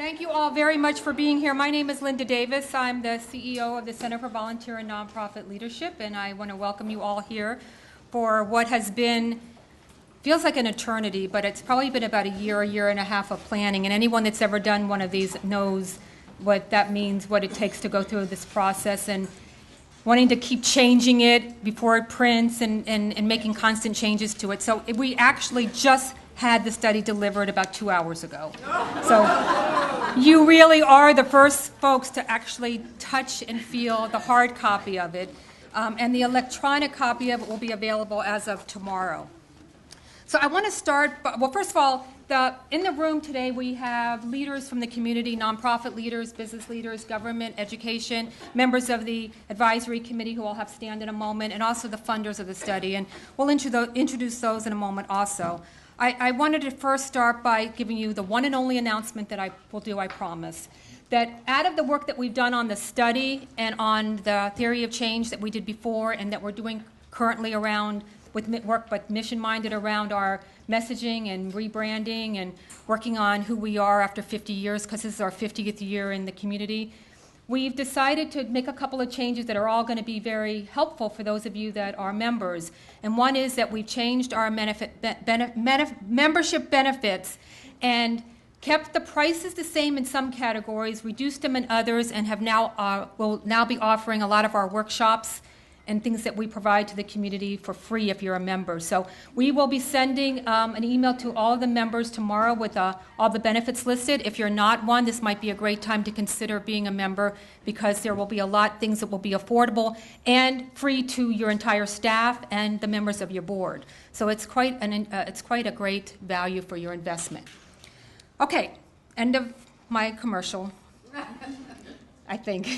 Thank you all very much for being here. My name is Linda Davis. I'm the CEO of the Center for Volunteer and Nonprofit Leadership, and I want to welcome you all here for what has been, feels like an eternity, but it's probably been about a year and a half of planning. And anyone that's ever done one of these knows what that means, what it takes to go through this process, and wanting to keep changing it before it prints and making constant changes to it. So we actually just had the study delivered about 2 hours ago. So you really are the first folks to actually touch and feel the hard copy of it. And the electronic copy of it will be available as of tomorrow. So I want to start, well, first of all, in the room today we have leaders from the community, nonprofit leaders, business leaders, government, education, members of the advisory committee who will have stand in a moment, and also the funders of the study. And we'll introduce those in a moment also. I wanted to first start by giving you the one and only announcement that I will do, I promise. That out of the work that we've done on the study and on the theory of change that we did before and that we're doing currently around with work but mission-minded around our messaging and rebranding and working on who we are after 50 years, because this is our 50th year in the community, we've decided to make a couple of changes that are all going to be very helpful for those of you that are members. And one is that we've changed our membership benefits and kept the prices the same in some categories, reduced them in others, and have now will now be offering a lot of our workshops and things that we provide to the community for free if you're a member. So we will be sending an email to all of the members tomorrow with all the benefits listed. If you're not one, this might be a great time to consider being a member, because there will be a lot of things that will be affordable and free to your entire staff and the members of your board. So it's quite a great value for your investment. Okay, end of my commercial, I think.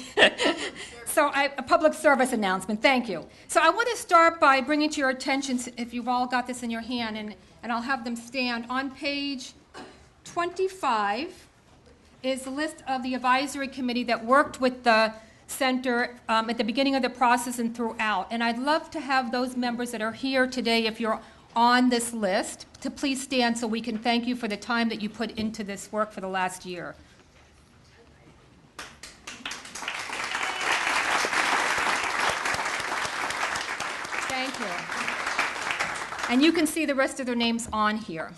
So a public service announcement, thank you. So I want to start by bringing to your attention, if you've all got this in your hand, and I'll have them stand, on page 25 is the list of the advisory committee that worked with the center at the beginning of the process and throughout. And I'd love to have those members that are here today, if you're on this list, to please stand so we can thank you for the time that you put into this work for the last year. Thank you. And you can see the rest of their names on here.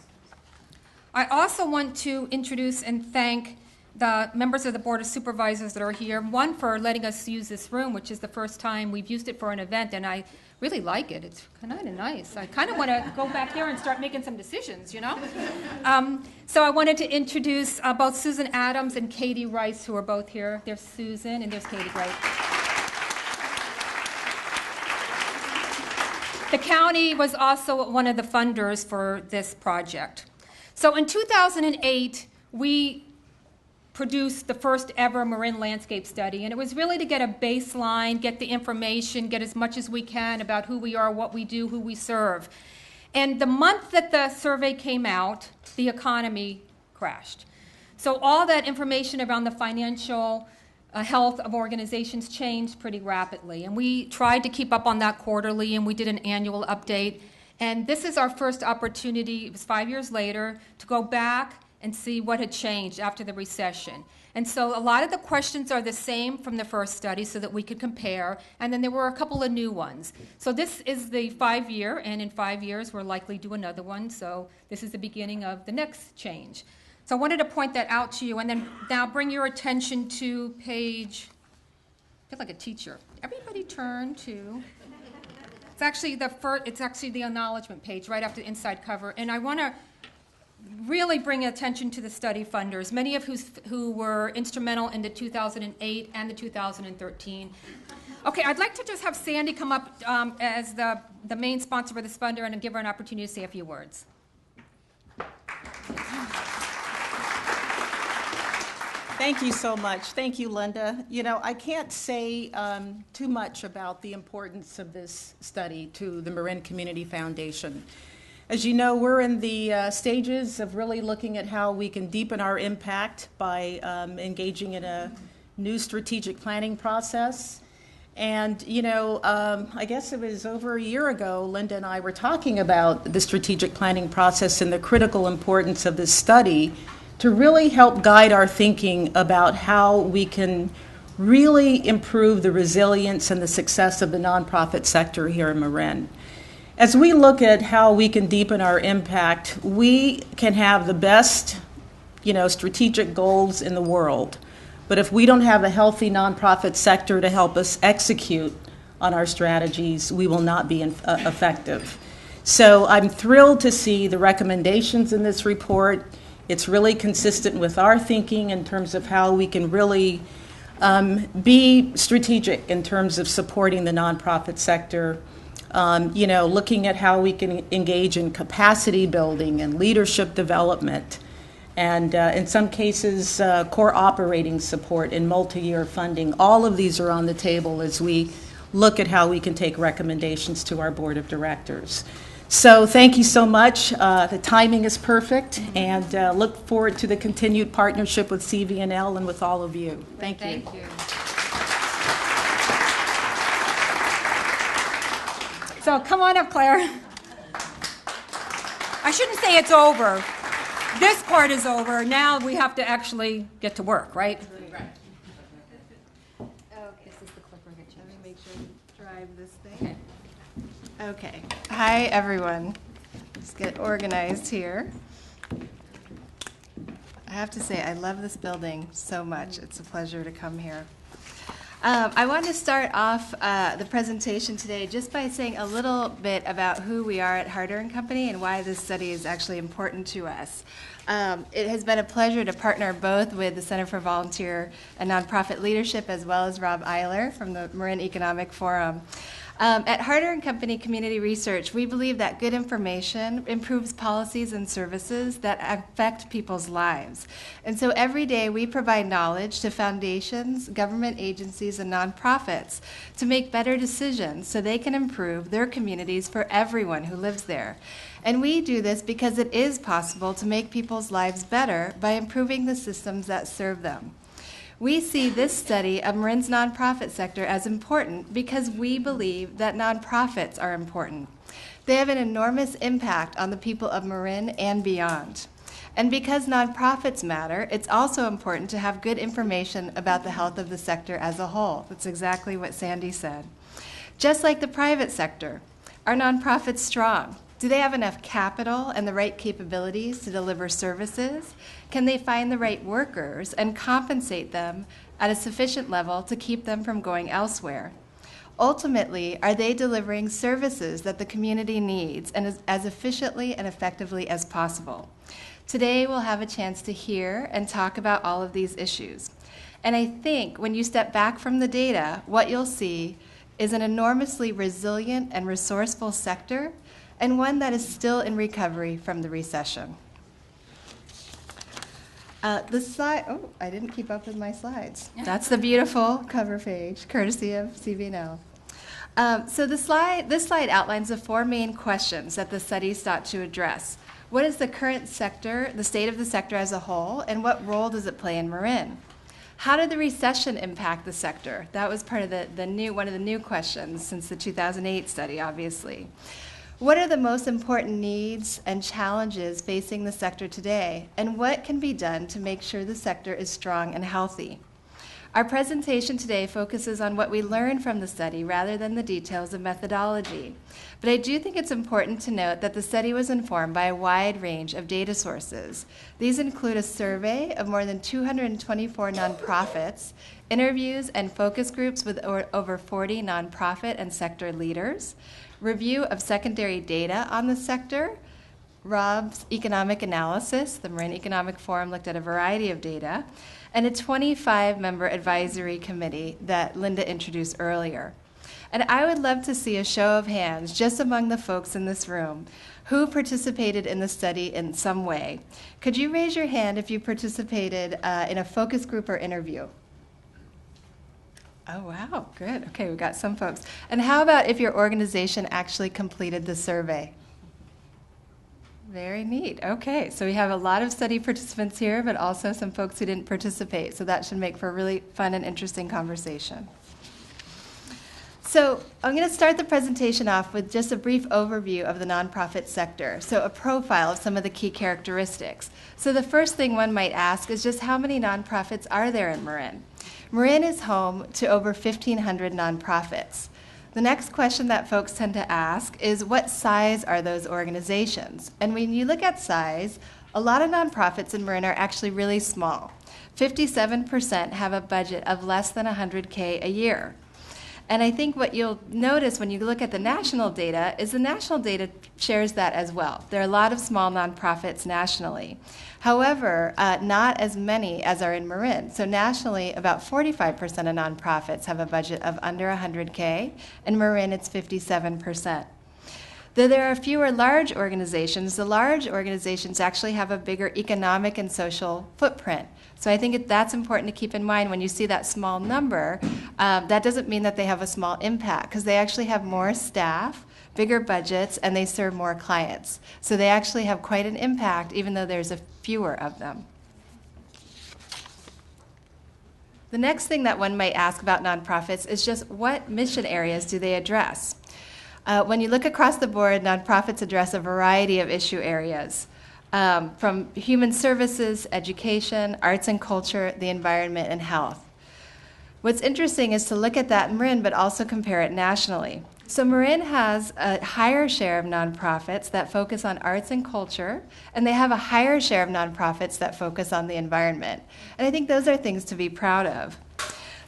I also want to introduce and thank the members of the Board of Supervisors that are here. One, for letting us use this room, which is the first time we've used it for an event, and I really like it. It's kind of nice. I kind of want to go back there and start making some decisions, you know? So I wanted to introduce both Susan Adams and Katie Rice, who are both here. There's Susan and there's Katie Rice. The county was also one of the funders for this project. So in 2008, we produced the first ever Marin landscape study, and it was really to get a baseline, get the information, get as much as we can about who we are, what we do, who we serve. And the month that the survey came out, the economy crashed. So all that information around the financial health of organizations changed pretty rapidly. And we tried to keep up on that quarterly, and we did an annual update. And this is our first opportunity, it was 5 years later, to go back and see what had changed after the recession. And so a lot of the questions are the same from the first study so that we could compare, and then there were a couple of new ones. So this is the 5-year, and in 5 years we're likely to do another one, so this is the beginning of the next change. So I wanted to point that out to you, and then now bring your attention to page, I feel like a teacher. Everybody turn to, it's actually the acknowledgement page right after the inside cover, and I want to really bring attention to the study funders, many of who were instrumental in the 2008 and the 2013. Okay, I'd like to just have Sandy come up as the main sponsor of this funder and give her an opportunity to say a few words. Thank you so much. Thank you, Linda. You know, I can't say too much about the importance of this study to the Marin Community Foundation. As you know, we're in the stages of really looking at how we can deepen our impact by engaging in a new strategic planning process. And, you know, I guess it was over a year ago, Linda and I were talking about the strategic planning process and the critical importance of this study to really help guide our thinking about how we can really improve the resilience and the success of the nonprofit sector here in Marin. As we look at how we can deepen our impact, we can have the best, strategic goals in the world. But if we don't have a healthy nonprofit sector to help us execute on our strategies, we will not be effective. So I'm thrilled to see the recommendations in this report. It's really consistent with our thinking in terms of how we can really be strategic in terms of supporting the nonprofit sector. Looking at how we can engage in capacity building and leadership development, and in some cases, core operating support and multi-year funding. All of these are on the table as we look at how we can take recommendations to our board of directors. So thank you so much. The timing is perfect, and look forward to the continued partnership with CVNL and with all of you. Thank you. Thank you. So come on up, Claire. I shouldn't say it's over. This part is over. Now we have to actually get to work, right? Right. Okay. This is the clicker. Let me make sure to drive this thing. Okay. Hi, everyone. Let's get organized here. I have to say, I love this building so much. It's a pleasure to come here. I want to start off the presentation today just by saying a little bit about who we are at Harder & Company and why this study is actually important to us. It has been a pleasure to partner both with the Center for Volunteer and Nonprofit Leadership as well as Rob Eiler from the Marin Economic Forum. At Harder & Company Community Research, we believe that good information improves policies and services that affect people's lives. And so every day we provide knowledge to foundations, government agencies, and nonprofits to make better decisions so they can improve their communities for everyone who lives there. And we do this because it is possible to make people's lives better by improving the systems that serve them. We see this study of Marin's nonprofit sector as important because we believe that nonprofits are important. They have an enormous impact on the people of Marin and beyond. And because nonprofits matter, it's also important to have good information about the health of the sector as a whole. That's exactly what Sandy said. Just like the private sector, are nonprofits strong? Do they have enough capital and the right capabilities to deliver services? Can they find the right workers and compensate them at a sufficient level to keep them from going elsewhere? Ultimately, are they delivering services that the community needs and as efficiently and effectively as possible? Today, we'll have a chance to hear and talk about all of these issues. And I think when you step back from the data, what you'll see is an enormously resilient and resourceful sector, and one that is still in recovery from the recession. The slide, oh, I didn't keep up with my slides. That's the beautiful cover page, courtesy of CVNL. So this slide outlines the four main questions that the study sought to address. What is the current sector, the state of the sector as a whole, and what role does it play in Marin? How did the recession impact the sector? That was part of one of the new questions since the 2008 study, obviously. What are the most important needs and challenges facing the sector today, and what can be done to make sure the sector is strong and healthy? Our presentation today focuses on what we learned from the study rather than the details of methodology. But I do think it's important to note that the study was informed by a wide range of data sources. These include a survey of more than 224 nonprofits, interviews and focus groups with over 40 nonprofit and sector leaders, review of secondary data on the sector, Rob's economic analysis, the Marin Economic Forum looked at a variety of data, and a 25-member advisory committee that Linda introduced earlier. And I would love to see a show of hands just among the folks in this room who participated in the study in some way. Could you raise your hand if you participated in a focus group or interview? Oh, wow, good. Okay, we've got some folks. And how about if your organization actually completed the survey? Very neat. Okay, so we have a lot of study participants here, but also some folks who didn't participate. So that should make for a really fun and interesting conversation. So I'm going to start the presentation off with just a brief overview of the nonprofit sector, so a profile of some of the key characteristics. So the first thing one might ask is just how many nonprofits are there in Marin? Marin is home to over 1,500 nonprofits. The next question that folks tend to ask is what size are those organizations? And when you look at size, a lot of nonprofits in Marin are actually really small. 57% have a budget of less than $100K a year. And I think what you'll notice when you look at the national data is the national data shares that as well. There are a lot of small nonprofits nationally. However, not as many as are in Marin. So nationally, about 45% of nonprofits have a budget of under 100K. In Marin, it's 57%. Though there are fewer large organizations, the large organizations actually have a bigger economic and social footprint. So I think that's important to keep in mind when you see that small number. That doesn't mean that they have a small impact, because they actually have more staff, bigger budgets, and they serve more clients. So they actually have quite an impact, even though there's a fewer of them. The next thing that one might ask about nonprofits is just what mission areas do they address? When you look across the board, nonprofits address a variety of issue areas, from human services, education, arts and culture, the environment, and health. What's interesting is to look at that in Marin, but also compare it nationally. So Marin has a higher share of nonprofits that focus on arts and culture, and they have a higher share of nonprofits that focus on the environment. And I think those are things to be proud of.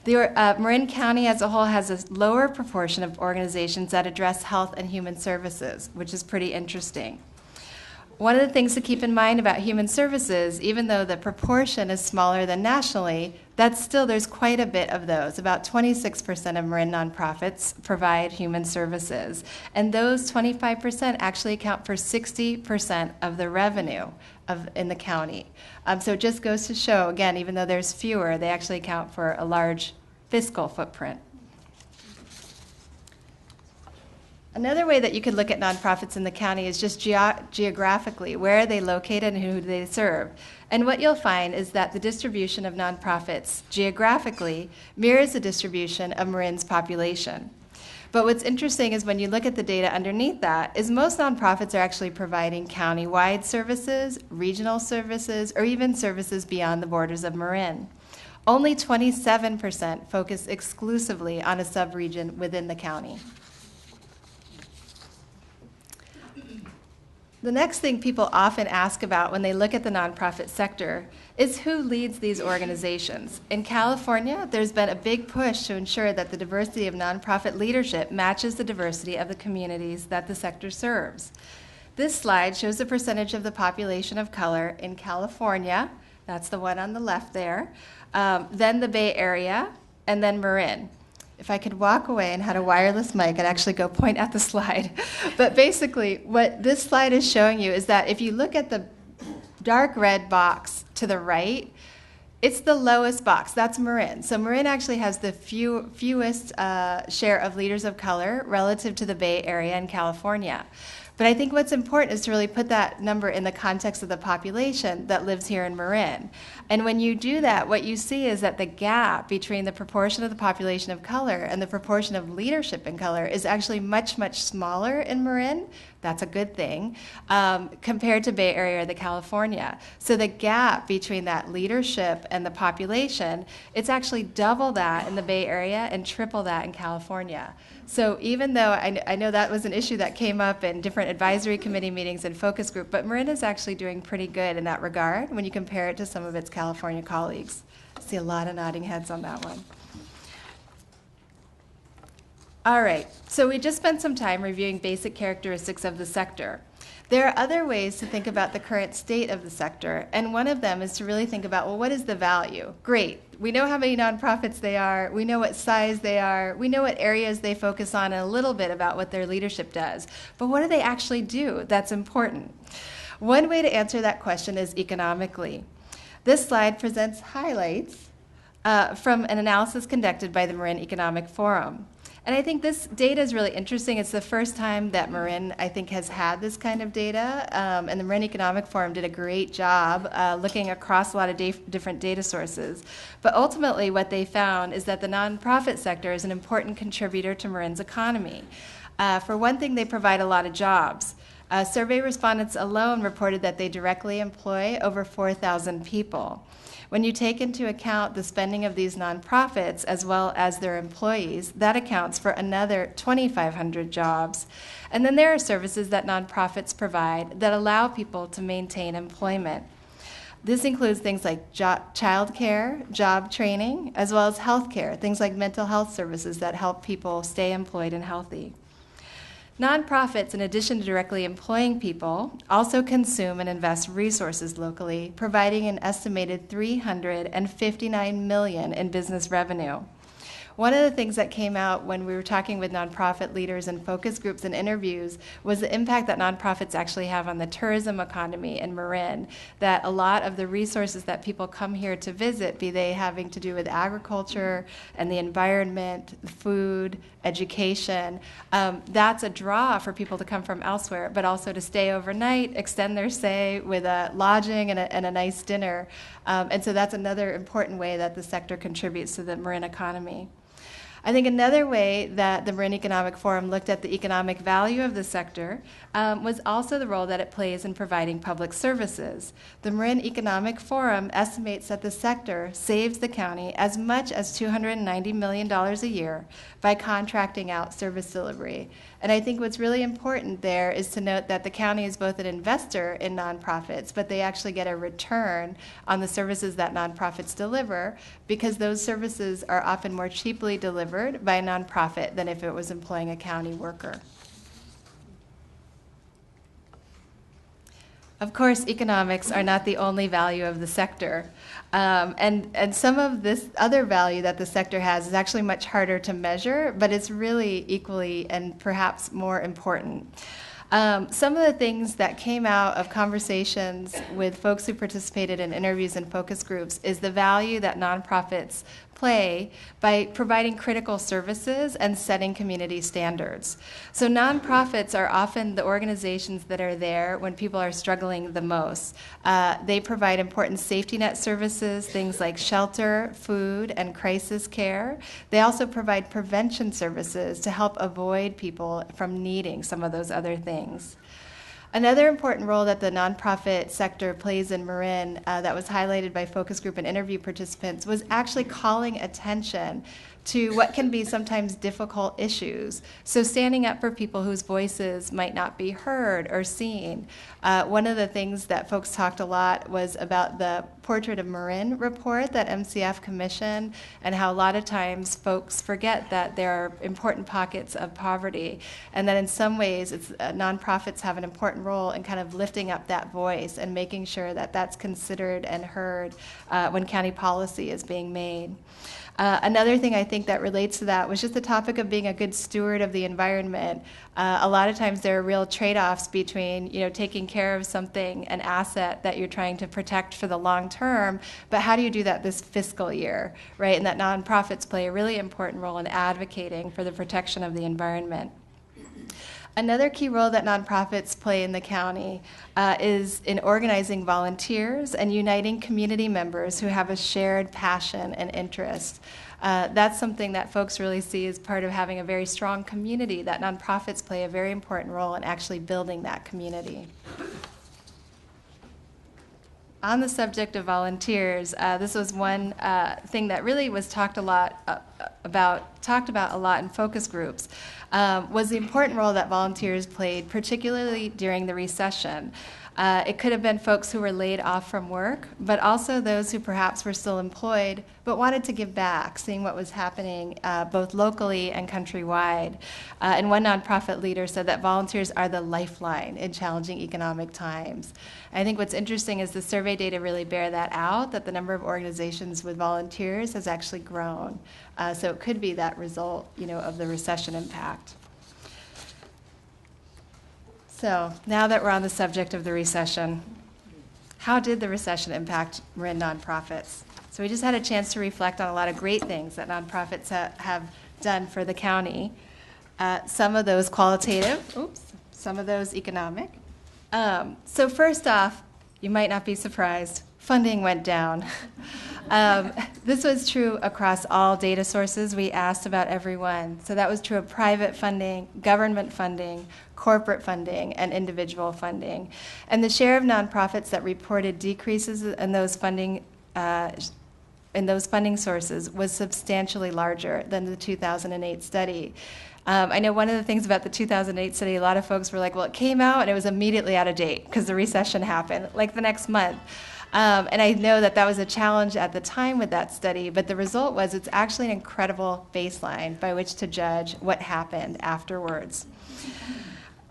Marin County as a whole has a lower proportion of organizations that address health and human services, which is pretty interesting. One of the things to keep in mind about human services, even though the proportion is smaller than nationally, there's quite a bit of those. About 26% of Marin nonprofits provide human services. And those 25% actually account for 60% of the revenue in the county. So it just goes to show, again, even though there's fewer, they actually account for a large fiscal footprint. Another way that you could look at nonprofits in the county is just geographically. Where are they located and who do they serve? And what you'll find is that the distribution of nonprofits geographically mirrors the distribution of Marin's population. But what's interesting is when you look at the data underneath that, is most nonprofits are actually providing county-wide services, regional services, or even services beyond the borders of Marin. Only 27% focus exclusively on a sub-region within the county. The next thing people often ask about when they look at the nonprofit sector is who leads these organizations. In California, there's been a big push to ensure that the diversity of nonprofit leadership matches the diversity of the communities that the sector serves. This slide shows the percentage of the population of color in California, that's the one on the left there, then the Bay Area, and then Marin. If I could walk away and had a wireless mic, I'd actually go point at the slide. But basically, what this slide is showing you is that if you look at the dark red box to the right, it's the lowest box. That's Marin. So Marin actually has the fewest share of leaders of color relative to the Bay Area and California. But I think what's important is to really put that number in the context of the population that lives here in Marin. And when you do that, what you see is that the gap between the proportion of the population of color and the proportion of leadership in color is actually much, much smaller in Marin. That's a good thing, compared to Bay Area or the California. So the gap between that leadership and the population, it's actually double that in the Bay Area and triple that in California. So even though I know that was an issue that came up in different advisory committee meetings and focus group, but Marin is actually doing pretty good in that regard when you compare it to some of its California colleagues. I see a lot of nodding heads on that one. All right, so we just spent some time reviewing basic characteristics of the sector. There are other ways to think about the current state of the sector, and one of them is to really think about, well, what is the value? Great, we know how many nonprofits they are, we know what size they are, we know what areas they focus on, and a little bit about what their leadership does. But what do they actually do that's important? One way to answer that question is economically. This slide presents highlights from an analysis conducted by the Marin Economic Forum. And I think this data is really interesting. It's the first time that Marin, I think, has had this kind of data. And the Marin Economic Forum did a great job looking across a lot of different data sources. But ultimately, what they found is that the nonprofit sector is an important contributor to Marin's economy. For one thing, they provide a lot of jobs. Survey respondents alone reported that they directly employ over 4,000 people. When you take into account the spending of these nonprofits as well as their employees, that accounts for another 2,500 jobs. And then there are services that nonprofits provide that allow people to maintain employment. This includes things like child care, job training, as well as health care, things like mental health services that help people stay employed and healthy. Nonprofits, in addition to directly employing people, also consume and invest resources locally, providing an estimated $359 million in business revenue. One of the things that came out when we were talking with nonprofit leaders and focus groups and interviews was the impact that nonprofits actually have on the tourism economy in Marin, that a lot of the resources that people come here to visit, be they having to do with agriculture and the environment, food, education, that's a draw for people to come from elsewhere, but also to stay overnight, extend their stay with a lodging and a nice dinner. And so that's another important way that the sector contributes to the Marin economy. I think another way that the Marin Economic Forum looked at the economic value of the sector was also the role that it plays in providing public services. The Marin Economic Forum estimates that the sector saves the county as much as $290 million a year by contracting out service delivery. And I think what's really important there is to note that the county is both an investor in nonprofits, but they actually get a return on the services that nonprofits deliver, because those services are often more cheaply delivered by a nonprofit than if it was employing a county worker. Of course, economics are not the only value of the sector. And some of this other value that the sector has is actually much harder to measure, but it's really equally and perhaps more important. Some of the things that came out of conversations with folks who participated in interviews and focus groups is the value that nonprofits play by providing critical services and setting community standards. So nonprofits are often the organizations that are there when people are struggling the most. They provide important safety net services, things like shelter, food, and crisis care. They also provide prevention services to help avoid people from needing some of those other things. Another important role that the nonprofit sector plays in Marin that was highlighted by focus group and interview participants was actually calling attention to what can be sometimes difficult issues. So standing up for people whose voices might not be heard or seen. One of the things that folks talked a lot was about the Portrait of Marin report that MCF commissioned, and how a lot of times folks forget that there are important pockets of poverty, and that in some ways nonprofits have an important role in kind of lifting up that voice and making sure that that's considered and heard when county policy is being made. Another thing I think that relates to that was just the topic of being a good steward of the environment. A lot of times there are real trade-offs between, taking care of something, an asset that you're trying to protect for the long term, but how do you do that this fiscal year, right? And that nonprofits play a really important role in advocating for the protection of the environment. Another key role that nonprofits play in the county is in organizing volunteers and uniting community members who have a shared passion and interest. That's something that folks really see as part of having a very strong community, that nonprofits play a very important role in actually building that community. On the subject of volunteers, this was one thing that really was talked about a lot in focus groups, was the important role that volunteers played, particularly during the recession. It could have been folks who were laid off from work, but also those who perhaps were still employed but wanted to give back, seeing what was happening both locally and countrywide. And one nonprofit leader said that volunteers are the lifeline in challenging economic times. I think what's interesting is the survey data really bear that out, that the number of organizations with volunteers has actually grown. So it could be that result, of the recession impact. So now that we're on the subject of the recession, how did the recession impact Marin nonprofits? So we just had a chance to reflect on a lot of great things that nonprofits have done for the county. Some of those qualitative, some of those economic. So first off, you might not be surprised, funding went down. This was true across all data sources. We asked about every one. So that was true of private funding, government funding, corporate funding, and individual funding. And the share of nonprofits that reported decreases in those funding sources was substantially larger than the 2008 study. I know one of the things about the 2008 study, a lot of folks were like, well, it came out and it was immediately out of date because the recession happened, like the next month. And I know that that was a challenge at the time with that study, but the result was it's actually an incredible baseline by which to judge what happened afterwards.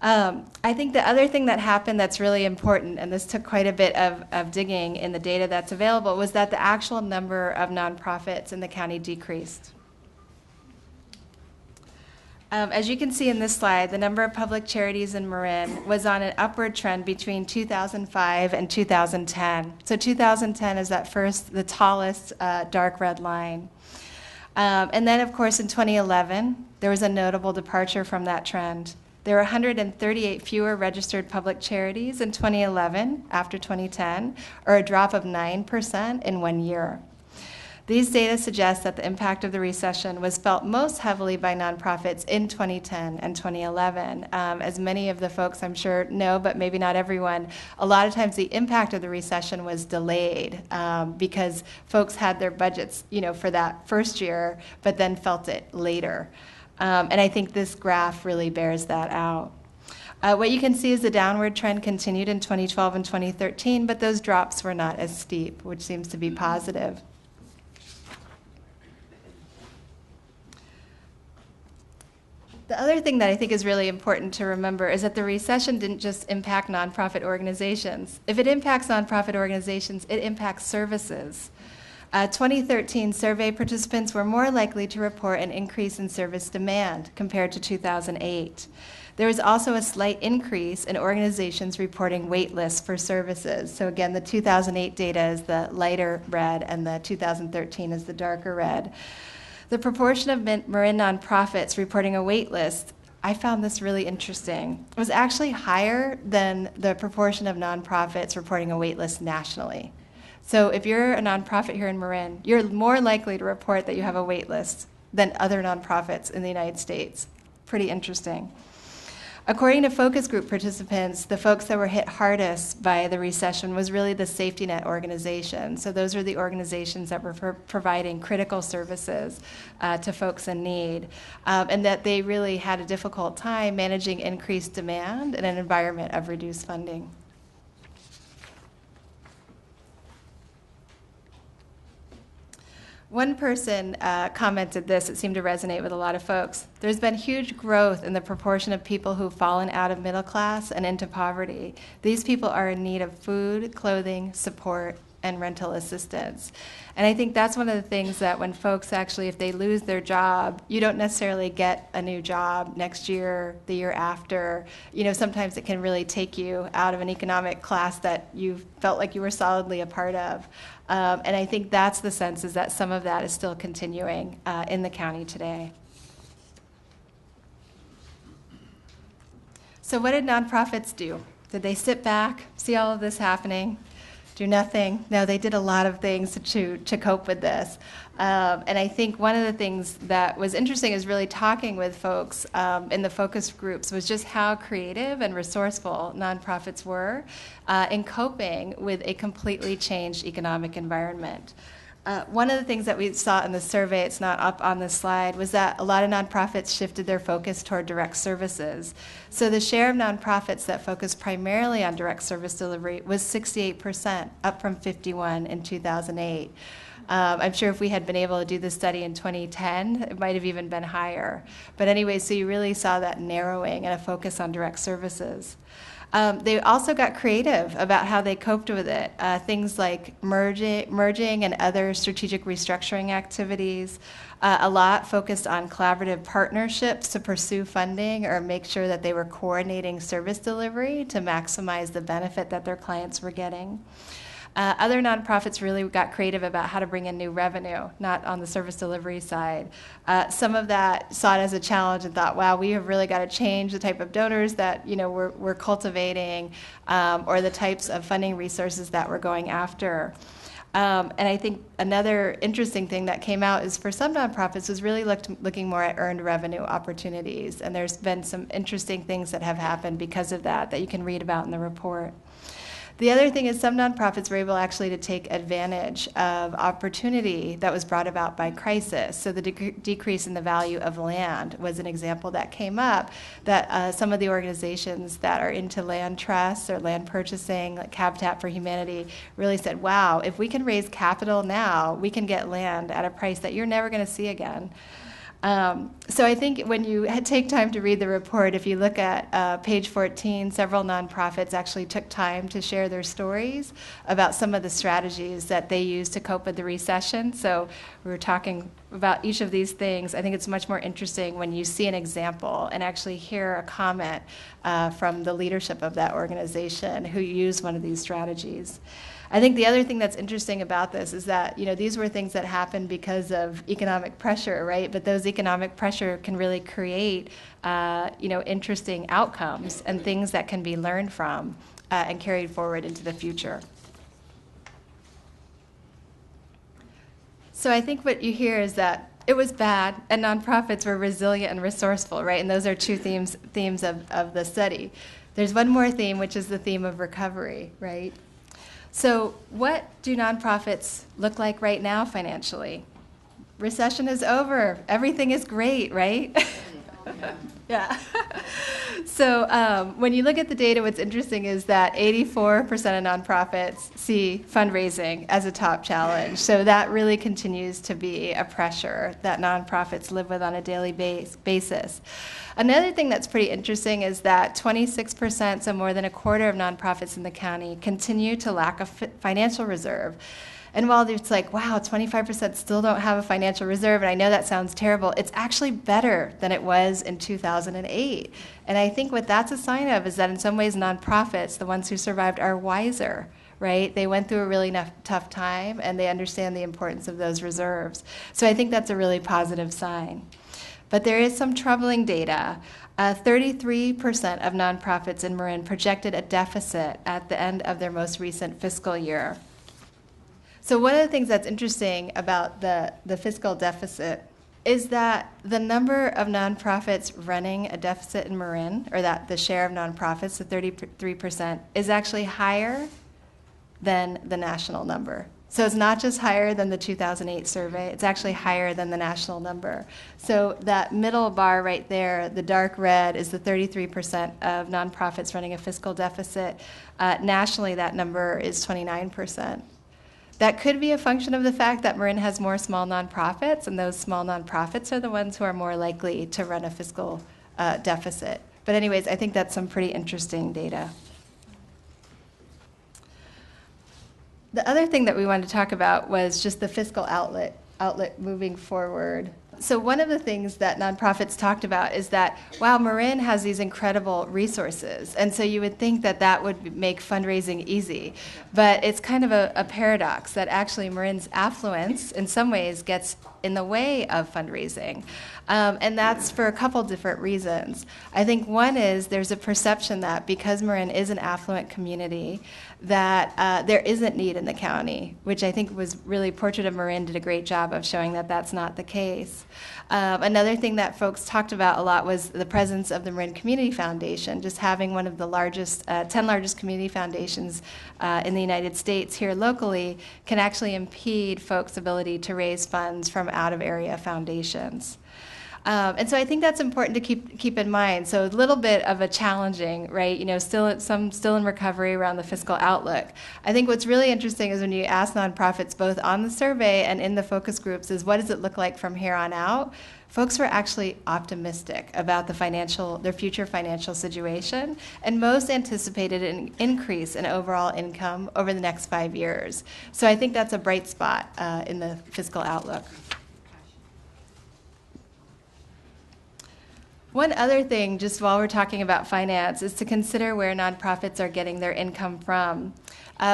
I think the other thing that happened that's really important, and this took quite a bit of digging in the data that's available, was that the actual number of nonprofits in the county decreased. As you can see in this slide, the number of public charities in Marin was on an upward trend between 2005 and 2010. So 2010 is the tallest dark red line. And then, of course, in 2011, there was a notable departure from that trend. There were 138 fewer registered public charities in 2011 after 2010, or a drop of 9% in 1 year. These data suggest that the impact of the recession was felt most heavily by nonprofits in 2010 and 2011. As many of the folks I'm sure know, but maybe not everyone, a lot of times the impact of the recession was delayed because folks had their budgets, for that first year, but then felt it later. And I think this graph really bears that out. What you can see is the downward trend continued in 2012 and 2013, but those drops were not as steep, which seems to be positive. The other thing that I think is really important to remember is that the recession didn't just impact nonprofit organizations. If it impacts nonprofit organizations, it impacts services. 2013 survey participants were more likely to report an increase in service demand compared to 2008. There was also a slight increase in organizations reporting wait lists for services. So again, the 2008 data is the lighter red and the 2013 is the darker red. The proportion of Marin nonprofits reporting a wait list, I found this really interesting. It was actually higher than the proportion of nonprofits reporting a wait list nationally. So if you're a nonprofit here in Marin, you're more likely to report that you have a wait list than other nonprofits in the United States. Pretty interesting. According to focus group participants, the folks that were hit hardest by the recession was really the safety net organizations. So those are the organizations that were providing critical services to folks in need, and that they really had a difficult time managing increased demand in an environment of reduced funding. One person commented this, it seemed to resonate with a lot of folks. There's been huge growth in the proportion of people who've fallen out of middle class and into poverty. These people are in need of food, clothing, support, and rental assistance. And I think that's one of the things that when folks actually, if they lose their job, you don't necessarily get a new job next year, the year after. Sometimes it can really take you out of an economic class that you felt like you were solidly a part of. And I think that's the sense, is that some of that is still continuing in the county today. So what did nonprofits do? Did they sit back, see all of this happening, do nothing? No, they did a lot of things to cope with this. And I think one of the things that was interesting is really talking with folks in the focus groups was just how creative and resourceful nonprofits were in coping with a completely changed economic environment. One of the things that we saw in the survey, it's not up on this slide, was that a lot of nonprofits shifted their focus toward direct services. So the share of nonprofits that focused primarily on direct service delivery was 68%, up from 51% in 2008. I'm sure if we had been able to do this study in 2010, it might have even been higher. But anyway, so you really saw that narrowing and a focus on direct services. They also got creative about how they coped with it. Things like merging and other strategic restructuring activities. A lot focused on collaborative partnerships to pursue funding or make sure that they were coordinating service delivery to maximize the benefit that their clients were getting. Other nonprofits really got creative about how to bring in new revenue, not on the service delivery side. Some of that saw it as a challenge and thought, wow, we have really got to change the type of donors that we're cultivating, or the types of funding resources that we're going after. And I think another interesting thing that came out is for some nonprofits was really looking more at earned revenue opportunities. And there's been some interesting things that have happened because of that you can read about in the report. The other thing is some nonprofits were able actually to take advantage of opportunity that was brought about by crisis. So the decrease in the value of land was an example that came up, that some of the organizations that are into land trusts or land purchasing, like Habitat for Humanity, really said, wow, if we can raise capital now, we can get land at a price that you're never going to see again. So I think when you take time to read the report, if you look at page 14, several nonprofits actually took time to share their stories about some of the strategies that they used to cope with the recession. So we were talking about each of these things. I think it's much more interesting when you see an example and actually hear a comment from the leadership of that organization who used one of these strategies. I think the other thing that's interesting about this is that, these were things that happened because of economic pressure, right? But those economic pressure can really create, interesting outcomes and things that can be learned from and carried forward into the future. So I think what you hear is that it was bad and nonprofits were resilient and resourceful, right? And those are two themes of the study. There's one more theme, which is the theme of recovery, right? So what do nonprofits look like right now financially? Recession is over. Everything is great, right? Yeah. So when you look at the data, what's interesting is that 84% of nonprofits see fundraising as a top challenge. So that really continues to be a pressure that nonprofits live with on a daily basis. Another thing that's pretty interesting is that 26%, so more than a quarter of nonprofits in the county, continue to lack a financial reserve. And while it's like, wow, 25% still don't have a financial reserve, and I know that sounds terrible, it's actually better than it was in 2008. And I think what that's a sign of is that in some ways nonprofits, the ones who survived, are wiser, right? They went through a really tough time, and they understand the importance of those reserves. So I think that's a really positive sign. But there is some troubling data. 33% of nonprofits in Marin projected a deficit at the end of their most recent fiscal year. So one of the things that's interesting about the fiscal deficit is that the number of nonprofits running a deficit in Marin, or that the share of nonprofits, the 33%, is actually higher than the national number. So it's not just higher than the 2008 survey, it's actually higher than the national number. So that middle bar right there, the dark red, is the 33% of nonprofits running a fiscal deficit. Nationally, that number is 29%. That could be a function of the fact that Marin has more small nonprofits, and those small nonprofits are the ones who are more likely to run a fiscal deficit. But anyways, I think that's some pretty interesting data. The other thing that we wanted to talk about was just the fiscal outlet moving forward. So one of the things that nonprofits talked about is that, wow, Marin has these incredible resources, and so you would think that that would make fundraising easy. But it's kind of a paradox that actually Marin's affluence in some ways gets in the way of fundraising. And that's for a couple different reasons. I think one is there's a perception that because Marin is an affluent community, that there isn't need in the county, which I think was really, Portrait of Marin did a great job of showing that that's not the case. Another thing that folks talked about a lot was the presence of the Marin Community Foundation, just having one of the 10 largest community foundations in the United States here locally can actually impede folks' ability to raise funds from out-of-area foundations. And so I think that's important to keep in mind. So a little bit of a challenging, right? Still in recovery around the fiscal outlook. I think what's really interesting is when you ask nonprofits, both on the survey and in the focus groups, is what does it look like from here on out? Folks were actually optimistic about their future financial situation, and most anticipated an increase in overall income over the next 5 years. So I think that's a bright spot in the fiscal outlook. One other thing, just while we're talking about finance, is to consider where nonprofits are getting their income from.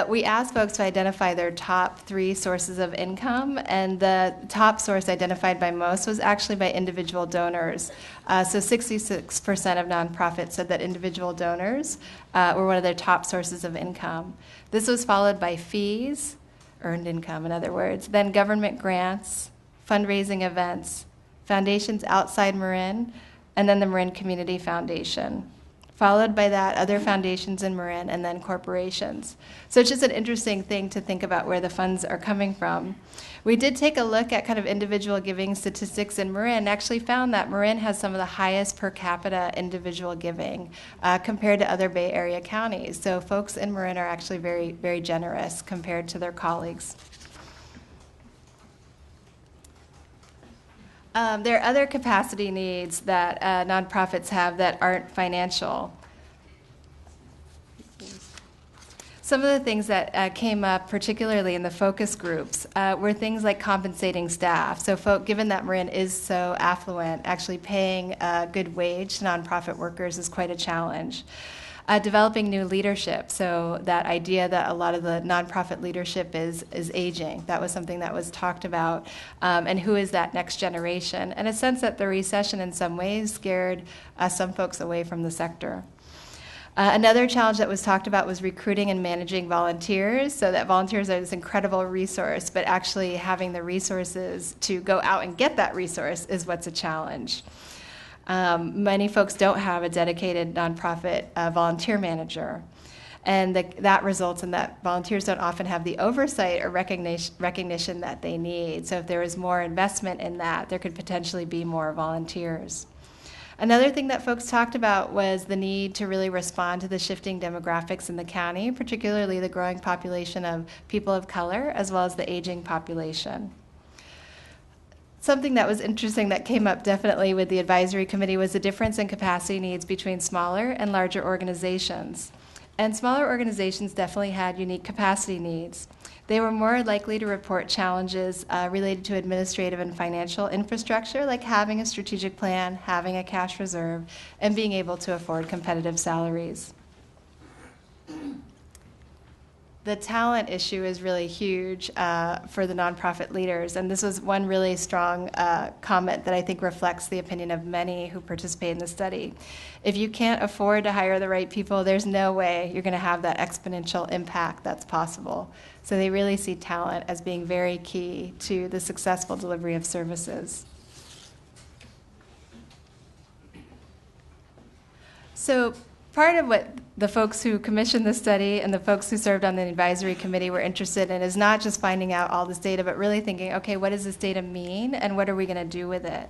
We asked folks to identify their top 3 sources of income, and the top source identified by most was actually by individual donors. So 66% of nonprofits said that individual donors were one of their top sources of income. This was followed by fees, earned income in other words, then government grants, fundraising events, foundations outside Marin, and then the Marin Community Foundation. Followed by that, other foundations in Marin, and then corporations. So it's just an interesting thing to think about where the funds are coming from. We did take a look at kind of individual giving statistics in Marin, and actually found that Marin has some of the highest per capita individual giving compared to other Bay Area counties. So folks in Marin are actually very, very generous compared to their colleagues. There are other capacity needs that nonprofits have that aren't financial. Some of the things that came up, particularly in the focus groups, were things like compensating staff. So given that Marin is so affluent, actually paying a good wage to nonprofit workers is quite a challenge. Developing new leadership, so that idea that a lot of the nonprofit leadership is aging, that was something that was talked about, and who is that next generation? And a sense that the recession in some ways scared some folks away from the sector. Another challenge that was talked about was recruiting and managing volunteers, so that volunteers are this incredible resource, but actually having the resources to go out and get that resource is what's a challenge. Many folks don't have a dedicated nonprofit volunteer manager, and that results in that volunteers don't often have the oversight or recognition that they need. So if there is more investment in that, there could potentially be more volunteers. Another thing that folks talked about was the need to really respond to the shifting demographics in the county, particularly the growing population of people of color, as well as the aging population. Something that was interesting that came up definitely with the advisory committee was the difference in capacity needs between smaller and larger organizations. And smaller organizations definitely had unique capacity needs. They were more likely to report challenges related to administrative and financial infrastructure, like having a strategic plan, having a cash reserve, and being able to afford competitive salaries. The talent issue is really huge for the nonprofit leaders, and this was one really strong comment that I think reflects the opinion of many who participate in the study. If you can't afford to hire the right people, there's no way you're going to have that exponential impact that's possible. So they really see talent as being very key to the successful delivery of services. So part of what the folks who commissioned the study and the folks who served on the advisory committee were interested in is not just finding out all this data, but really thinking, okay, what does this data mean and what are we going to do with it?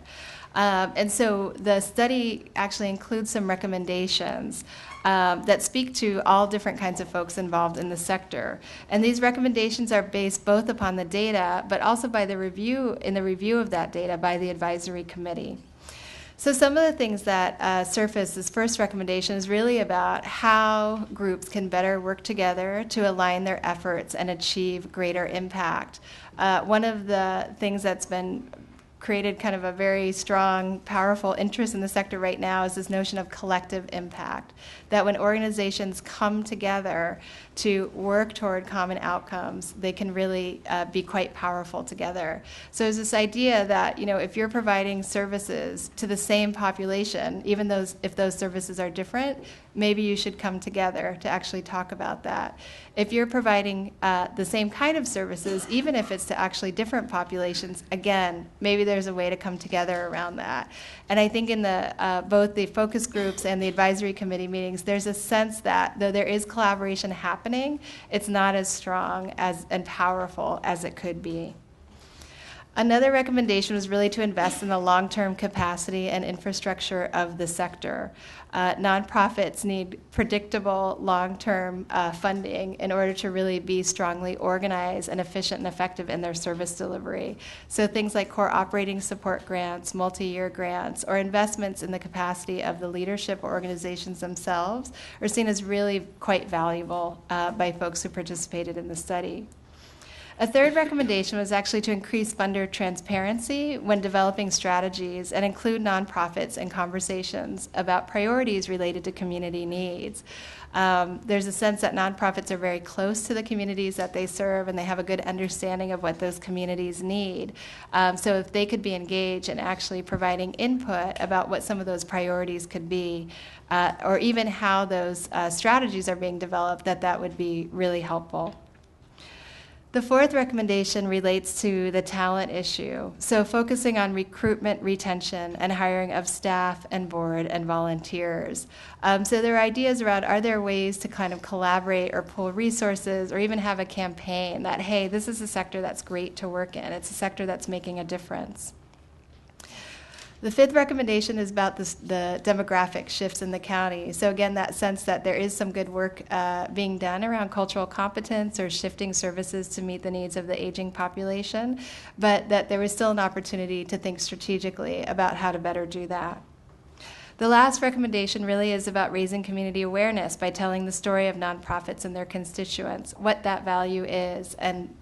And so the study actually includes some recommendations that speak to all different kinds of folks involved in the sector. And these recommendations are based both upon the data, but also by the review of that data by the advisory committee. So some of the things that surface this first recommendation is really about how groups can better work together to align their efforts and achieve greater impact. One of the things that's been created kind of a very strong, powerful interest in the sector right now is this notion of collective impact, that when organizations come together to work toward common outcomes, they can really be quite powerful together. So there's this idea that, you know, if you're providing services to the same population, even if those services are different, maybe you should come together to actually talk about that. If you're providing the same kind of services, even if it's to actually different populations, again, maybe there's a way to come together around that. And I think in both the focus groups and the advisory committee meetings, there's a sense that though there is collaboration happening, it's not as strong and powerful as it could be. Another recommendation was really to invest in the long-term capacity and infrastructure of the sector. Nonprofits need predictable long-term funding in order to really be strongly organized and efficient and effective in their service delivery. So things like core operating support grants, multi-year grants, or investments in the capacity of the leadership or organizations themselves are seen as really quite valuable by folks who participated in the study. A third recommendation was actually to increase funder transparency when developing strategies and include nonprofits in conversations about priorities related to community needs. There's a sense that nonprofits are very close to the communities that they serve, and they have a good understanding of what those communities need. So if they could be engaged in actually providing input about what some of those priorities could be, or even how those strategies are being developed, that would be really helpful. The fourth recommendation relates to the talent issue, so focusing on recruitment, retention, and hiring of staff and board and volunteers. So there are ideas around, are there ways to kind of collaborate or pool resources or even have a campaign that, hey, this is a sector that's great to work in. It's a sector that's making a difference. The fifth recommendation is about the demographic shifts in the county. So again, that sense that there is some good work being done around cultural competence or shifting services to meet the needs of the aging population, but that there is still an opportunity to think strategically about how to better do that. The last recommendation really is about raising community awareness by telling the story of nonprofits and their constituents, what that value is, and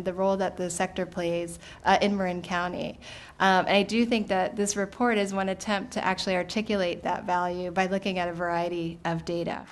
the role that the sector plays in Marin County. And I do think that this report is one attempt to actually articulate that value by looking at a variety of data.